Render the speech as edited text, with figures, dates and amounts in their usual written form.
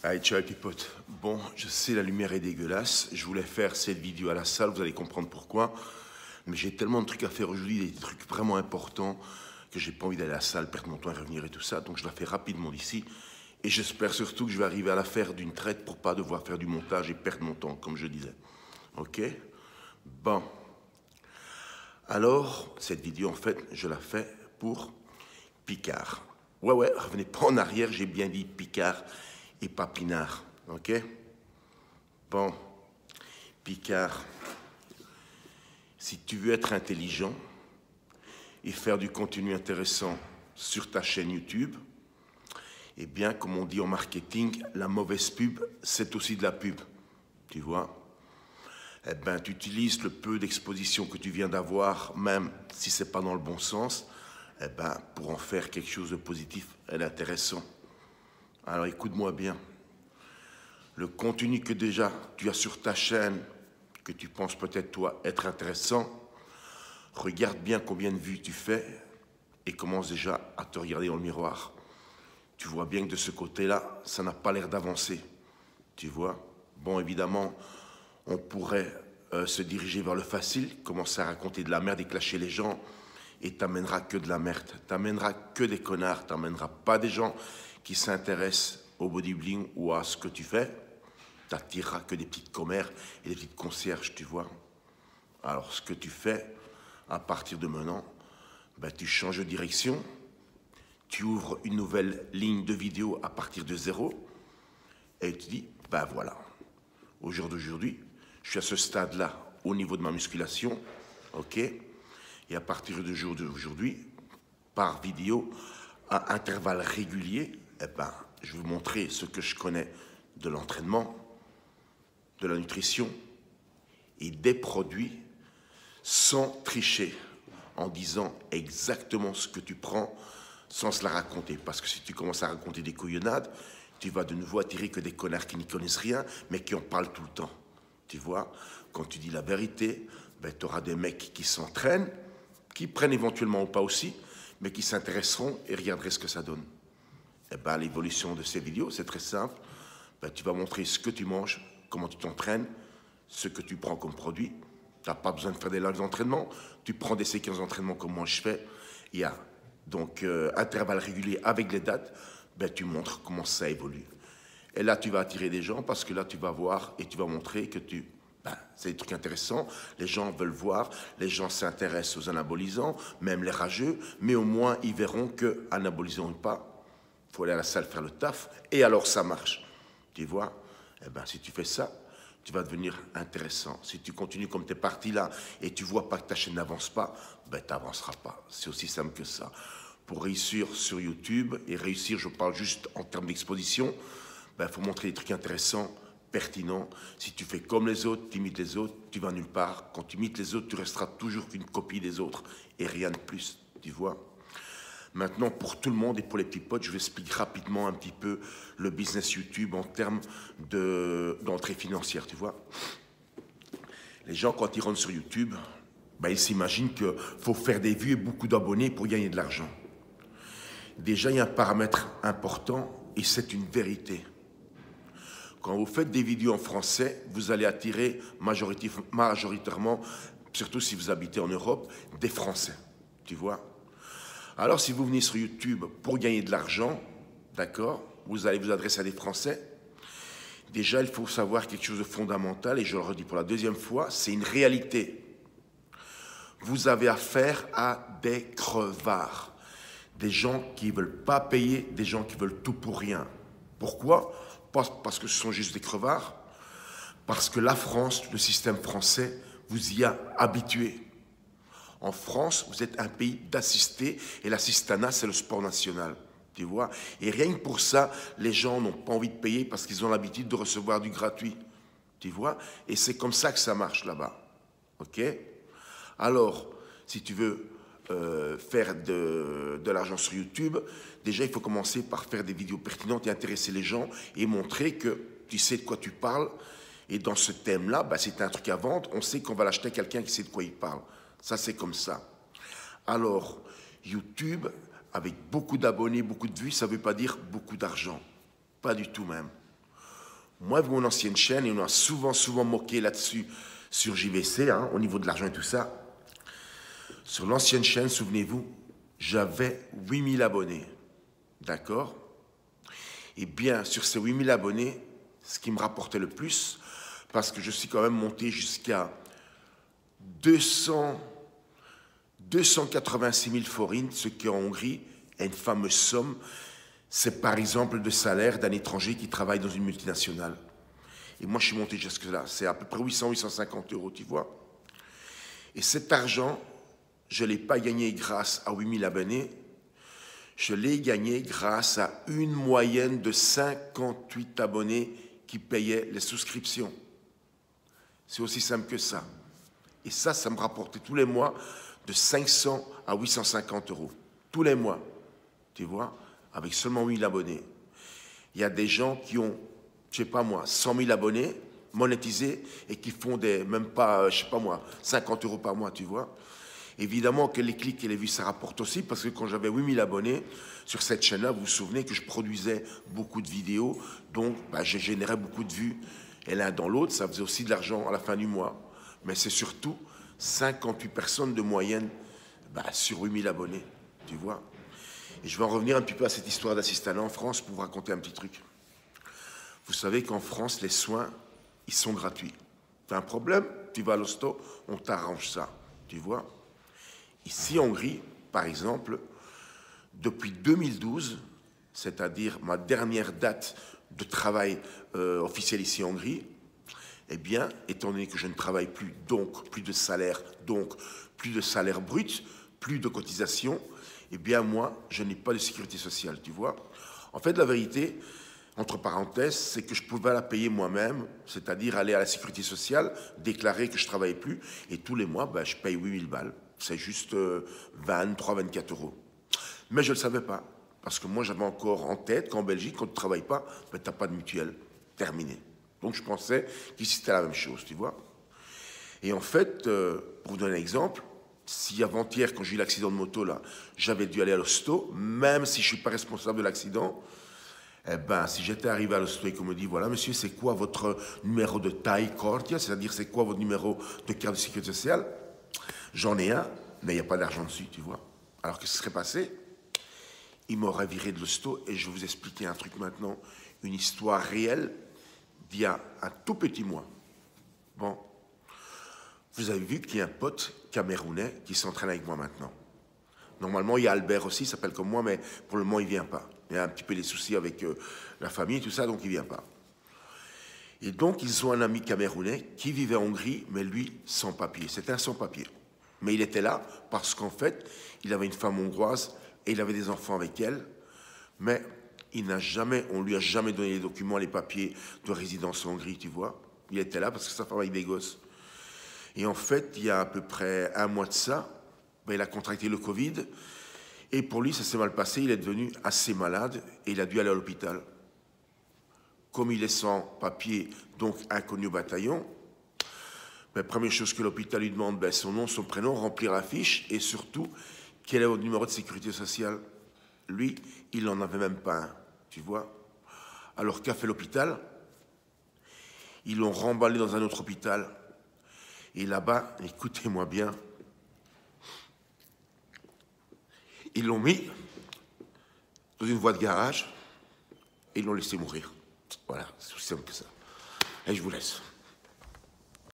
Allez, ciao les petits potes. Bon, je sais, la lumière est dégueulasse. Je voulais faire cette vidéo à la salle, vous allez comprendre pourquoi. Mais j'ai tellement de trucs à faire aujourd'hui, des trucs vraiment importants, que j'ai pas envie d'aller à la salle, perdre mon temps à revenir et tout ça. Donc je la fais rapidement d'ici. Et j'espère surtout que je vais arriver à la faire d'une traite pour pas devoir faire du montage et perdre mon temps, comme je disais. Ok? Bon. Alors, cette vidéo, en fait, je la fais pour Picard. Ouais, revenez pas en arrière, j'ai bien dit Picard et pas Pinard. Ok? Bon, Picard, si tu veux être intelligent et faire du contenu intéressant sur ta chaîne YouTube, eh bien, comme on dit en marketing, la mauvaise pub, c'est aussi de la pub. Tu vois? Eh bien, tu utilises le peu d'exposition que tu viens d'avoir, même si ce n'est pas dans le bon sens, eh ben, pour en faire quelque chose de positif et d'intéressant. Alors, écoute-moi bien. Le contenu que déjà tu as sur ta chaîne, que tu penses peut-être toi être intéressant, regarde bien combien de vues tu fais et commence déjà à te regarder dans le miroir. Tu vois bien que de ce côté-là, ça n'a pas l'air d'avancer. Tu vois? Bon, évidemment, on pourrait se diriger vers le facile, commencer à raconter de la merde et clasher les gens, et t'amèneras que de la merde. T'amèneras que des connards, t'amèneras pas des gens qui s'intéressent au bodybuilding ou à ce que tu fais. T'attireras que des petites commères et des petites concierges, tu vois. Alors, ce que tu fais, à partir de maintenant, ben, tu changes de direction, tu ouvres une nouvelle ligne de vidéo à partir de zéro, et tu dis, ben voilà, au jour d'aujourd'hui, je suis à ce stade-là, au niveau de ma musculation, ok, et à partir du jour d'aujourd'hui, par vidéo, à intervalles réguliers, eh ben, je vais vous montrer ce que je connais de l'entraînement, de la nutrition et des produits sans tricher, en disant exactement ce que tu prends sans se la raconter. Parce que si tu commences à raconter des couillonnades, tu vas de nouveau attirer que des connards qui n'y connaissent rien, mais qui en parlent tout le temps. Tu vois, quand tu dis la vérité, ben, tu auras des mecs qui s'entraînent, qui prennent éventuellement ou pas aussi, mais qui s'intéresseront et regarderaient ce que ça donne. Eh ben, l'évolution de ces vidéos, c'est très simple. Ben, tu vas montrer ce que tu manges, comment tu t'entraînes, ce que tu prends comme produit. Tu n'as pas besoin de faire des lives d'entraînement. Tu prends des séquences d'entraînement comme moi je fais. Il y a donc intervalles réguliers avec les dates. Ben, tu montres comment ça évolue. Et là, tu vas attirer des gens parce que là, tu vas voir et tu vas montrer que c'est des trucs intéressants. Les gens veulent voir, les gens s'intéressent aux anabolisants, même les rageux, mais au moins, ils verront que, anabolisant ou pas, il faut aller à la salle faire le taf, et alors ça marche. Tu vois? Eh ben, si tu fais ça, tu vas devenir intéressant. Si tu continues comme tu es parti là et tu vois pas que ta chaîne n'avance pas, ben, tu n'avanceras pas. C'est aussi simple que ça. Pour réussir sur YouTube, et réussir, je parle juste en termes d'exposition, ben, faut montrer des trucs intéressants, pertinents. Si tu fais comme les autres, tu imites les autres, tu vas nulle part. Quand tu imites les autres, tu resteras toujours qu'une copie des autres et rien de plus, tu vois. Maintenant, pour tout le monde et pour les petits potes, je vais expliquer rapidement un petit peu le business YouTube en termes d'entrée financière, tu vois. Les gens, quand ils rentrent sur YouTube, ben, ils s'imaginent qu'il faut faire des vues et beaucoup d'abonnés pour gagner de l'argent. Déjà, il y a un paramètre important et c'est une vérité. Quand vous faites des vidéos en français, vous allez attirer majoritairement, surtout si vous habitez en Europe, des Français, tu vois. Alors, si vous venez sur YouTube pour gagner de l'argent, d'accord, vous allez vous adresser à des Français. Déjà, il faut savoir quelque chose de fondamental, et je le redis pour la deuxième fois, c'est une réalité. Vous avez affaire à des crevards, des gens qui ne veulent pas payer, des gens qui veulent tout pour rien. Pourquoi? Parce que ce sont juste des crevards, parce que la France, le système français, vous y a habitué. En France, vous êtes un pays d'assistés et l'assistanat, c'est le sport national, tu vois. Et rien que pour ça, les gens n'ont pas envie de payer parce qu'ils ont l'habitude de recevoir du gratuit, tu vois. Et c'est comme ça que ça marche là-bas, ok. Alors, si tu veux faire de l'argent sur YouTube, déjà, il faut commencer par faire des vidéos pertinentes et intéresser les gens et montrer que tu sais de quoi tu parles. Et dans ce thème-là, bah, c'est un truc à vendre, on sait qu'on va l'acheter à quelqu'un qui sait de quoi il parle. Ça, c'est comme ça. Alors, YouTube, avec beaucoup d'abonnés, beaucoup de vues, ça ne veut pas dire beaucoup d'argent. Pas du tout même. Moi, avec mon ancienne chaîne, et on a souvent moqué là-dessus sur JVC, hein, au niveau de l'argent et tout ça. Sur l'ancienne chaîne, souvenez-vous, j'avais 8000 abonnés. D'accord? Et bien, sur ces 8000 abonnés, ce qui me rapportait le plus, parce que je suis quand même monté jusqu'à 286 000 forints, ce qui en Hongrie est une fameuse somme. C'est par exemple le salaire d'un étranger qui travaille dans une multinationale. Et moi, je suis monté jusque-là. C'est à peu près 800-850 euros, tu vois. Et cet argent, je ne l'ai pas gagné grâce à 8000 abonnés. Je l'ai gagné grâce à une moyenne de 58 abonnés qui payaient les souscriptions. C'est aussi simple que ça. Et ça me rapportait tous les mois de 500 à 850 euros. Tous les mois, tu vois, avec seulement 1000 abonnés. Il y a des gens qui ont, je ne sais pas moi, 100 000 abonnés monétisés et qui font même pas, je ne sais pas moi, 50 euros par mois, tu vois. Évidemment que les clics et les vues, ça rapporte aussi, parce que quand j'avais 8000 abonnés sur cette chaîne-là, vous vous souvenez que je produisais beaucoup de vidéos, donc j'ai généré beaucoup de vues. Et l'un dans l'autre, ça faisait aussi de l'argent à la fin du mois. Mais c'est surtout 58 personnes de moyenne sur 8000 abonnés, tu vois. Et je vais en revenir un petit peu à cette histoire d'assistanat en France pour vous raconter un petit truc. Vous savez qu'en France, les soins, ils sont gratuits. Tu as un problème, tu vas à l'hosto, on t'arrange ça, tu vois. Ici en Hongrie, par exemple, depuis 2012, c'est-à-dire ma dernière date de travail officiel ici en Hongrie, eh bien, étant donné que je ne travaille plus, donc plus de salaire brut, plus de cotisation, eh bien moi, je n'ai pas de sécurité sociale, tu vois. En fait, la vérité, entre parenthèses, c'est que je pouvais la payer moi-même, c'est-à-dire aller à la sécurité sociale, déclarer que je ne travaillais plus, et tous les mois, je paye 8000 balles. C'est juste 23-24 euros. Mais je ne le savais pas, parce que moi, j'avais encore en tête qu'en Belgique, quand tu ne travailles pas, tu n'as pas de mutuelle. Terminé. Donc, je pensais qu'ici, c'était la même chose, tu vois. Et en fait, pour vous donner un exemple, si avant-hier, quand j'ai eu l'accident de moto, là, j'avais dû aller à l'hosto, même si je ne suis pas responsable de l'accident, eh ben, si j'étais arrivé à l'hosto et qu'on me dit, voilà, monsieur, c'est quoi votre numéro de taille cordia, c'est-à-dire c'est quoi votre numéro de carte de sécurité sociale? J'en ai un, mais il n'y a pas d'argent dessus, tu vois. Alors que ce serait passé, il m'aurait viré de l'hosto, et je vais vous expliquer un truc maintenant, une histoire réelle d'il y a un tout petit mois. Bon, vous avez vu qu'il y a un pote camerounais qui s'entraîne avec moi maintenant. Normalement, il y a Albert aussi, il s'appelle comme moi, mais pour le moment, il ne vient pas. Il y a un petit peu des soucis avec la famille et tout ça, donc il ne vient pas. Et donc, ils ont un ami camerounais qui vivait en Hongrie, mais lui, sans papier. C'était un sans-papier. Mais il était là parce qu'en fait, il avait une femme hongroise et il avait des enfants avec elle, mais on lui a jamais donné les documents, les papiers de résidence en Hongrie, tu vois. Il était là parce que sa femme avait des gosses. Et en fait, il y a à peu près un mois de ça, il a contracté le Covid, et pour lui, ça s'est mal passé, il est devenu assez malade, et il a dû aller à l'hôpital. Comme il est sans papier, donc inconnu au bataillon, première chose que l'hôpital lui demande, son nom, son prénom, remplir la fiche, et surtout, quel est votre numéro de sécurité sociale? Lui, il n'en avait même pas un, tu vois. Alors qu'a fait l'hôpital? Ils l'ont remballé dans un autre hôpital. Et là-bas, écoutez-moi bien, ils l'ont mis dans une voie de garage et ils l'ont laissé mourir. Voilà, c'est aussi simple que ça. Et je vous laisse.